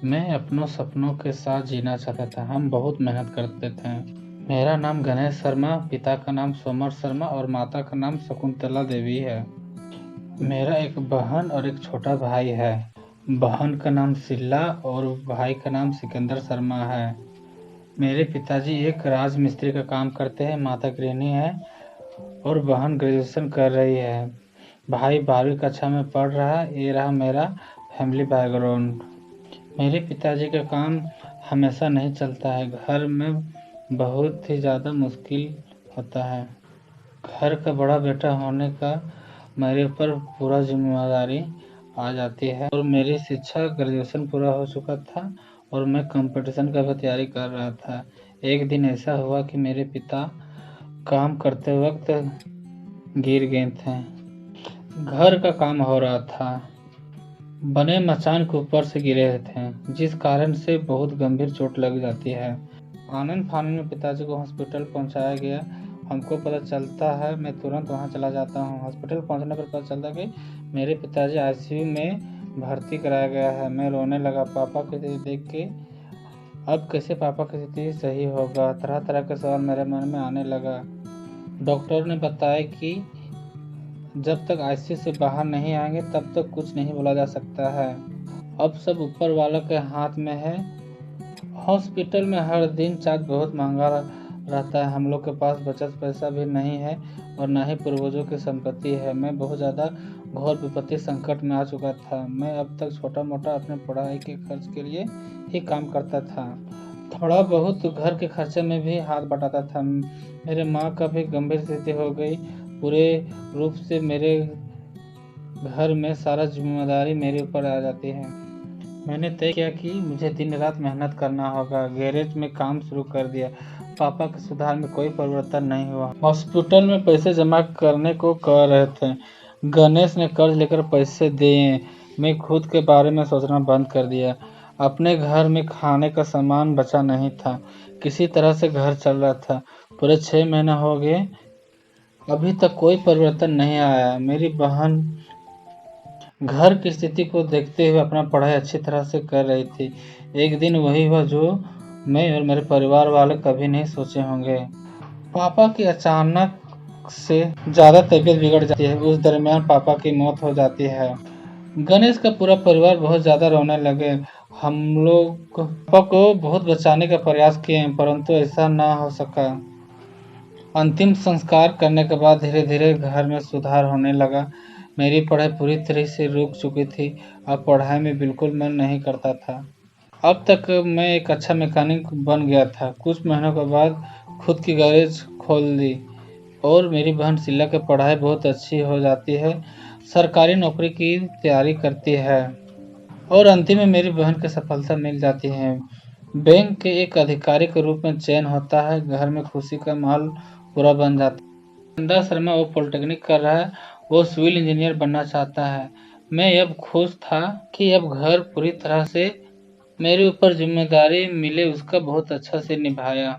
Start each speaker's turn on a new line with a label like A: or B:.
A: मैं अपनों सपनों के साथ जीना चाहता था। हम बहुत मेहनत करते थे। मेरा नाम गणेश शर्मा, पिता का नाम सोमर शर्मा और माता का नाम शकुंतला देवी है। मेरा एक बहन और एक छोटा भाई है। बहन का नाम शीला और भाई का नाम सिकंदर शर्मा है। मेरे पिताजी एक राजमिस्त्री का काम करते हैं, माता गृहिणी है और बहन ग्रेजुएशन कर रही है। भाई 12वीं कक्षा में पढ़ रहा है। ये रहा मेरा फैमिली बैकग्राउंड। मेरे पिताजी का काम हमेशा नहीं चलता है। घर में बहुत ही ज़्यादा मुश्किल होता है। घर का बड़ा बेटा होने का मेरे ऊपर पूरा जिम्मेदारी आ जाती है और मेरी शिक्षा ग्रेजुएशन पूरा हो चुका था और मैं कंपटीशन का भी तैयारी कर रहा था। एक दिन ऐसा हुआ कि मेरे पिता काम करते वक्त गिर गए थे। घर का काम हो रहा था, बने मचान के ऊपर से गिरे थे, जिस कारण से बहुत गंभीर चोट लग जाती है। आनंद फानन में पिताजी को हॉस्पिटल पहुंचाया गया। हमको पता चलता है, मैं तुरंत वहां चला जाता हूं। हॉस्पिटल पहुंचने पर पता चलता कि मेरे पिताजी आईसीयू में भर्ती कराया गया है। मैं रोने लगा पापा की स्थिति देख के। अब कैसे पापा की स्थिति सही होगा, तरह तरह के सवाल मेरे मन में आने लगा। डॉक्टर ने बताया कि जब तक आईसीयू से बाहर नहीं आएंगे तब तक कुछ नहीं बोला जा सकता है। अब सब ऊपर वाला के हाथ में है। हॉस्पिटल में हर दिन चार्ज बहुत महंगा रहता है। हम लोग के पास बचत पैसा भी नहीं है और ना ही पूर्वजों की संपत्ति है। मैं बहुत ज़्यादा घोर विपत्ति संकट में आ चुका था। मैं अब तक छोटा मोटा अपने पढ़ाई के खर्च के लिए ही काम करता था। थोड़ा बहुत घर के खर्चे में भी हाथ बटाता था। मेरे माँ का भी गंभीर स्थिति हो गई। पूरे रूप से मेरे घर में सारा जिम्मेदारी मेरे ऊपर आ जाती है। मैंने तय किया कि मुझे दिन रात मेहनत करना होगा। गैरेज में काम शुरू कर दिया। पापा के सुधार में कोई परिवर्तन नहीं हुआ। हॉस्पिटल में पैसे जमा करने को कह रहे थे। गणेश ने कर्ज लेकर पैसे दिए। मैं खुद के बारे में सोचना बंद कर दिया। अपने घर में खाने का सामान बचा नहीं था। किसी तरह से घर चल रहा था। पूरे 6 महीने हो गए, अभी तक कोई परिवर्तन नहीं आया। मेरी बहन घर की स्थिति को देखते हुए अपना पढ़ाई अच्छी तरह से कर रही थी। एक दिन वही हुआ जो मैं और मेरे परिवार वाले कभी नहीं सोचे होंगे। पापा की अचानक से ज़्यादा तबीयत बिगड़ जाती है। उस दरमियान पापा की मौत हो जाती है। गणेश का पूरा परिवार बहुत ज़्यादा रोने लगे। हम लोग पापा को बहुत बचाने का प्रयास किए परंतु ऐसा ना हो सका। अंतिम संस्कार करने के बाद धीरे धीरे घर में सुधार होने लगा। मेरी पढ़ाई पूरी तरह से रुक चुकी थी। अब पढ़ाई में बिल्कुल मन नहीं करता था। अब तक मैं एक अच्छा मैकेनिक बन गया था। कुछ महीनों के बाद खुद की गैरेज खोल दी और मेरी बहन शीला की पढ़ाई बहुत अच्छी हो जाती है, सरकारी नौकरी की तैयारी करती है और अंतिम में मेरी बहन की सफलता मिल जाती है। बैंक के एक अधिकारी के रूप में चयन होता है। घर में खुशी का माहौल पूरा बन जाता है। सिकंदर शर्मा वो पॉलिटेक्निक कर रहा है। वो सिविल इंजीनियर बनना चाहता है। मैं अब खुश था कि अब घर पूरी तरह से मेरे ऊपर जिम्मेदारी मिले उसका बहुत अच्छा से निभाया।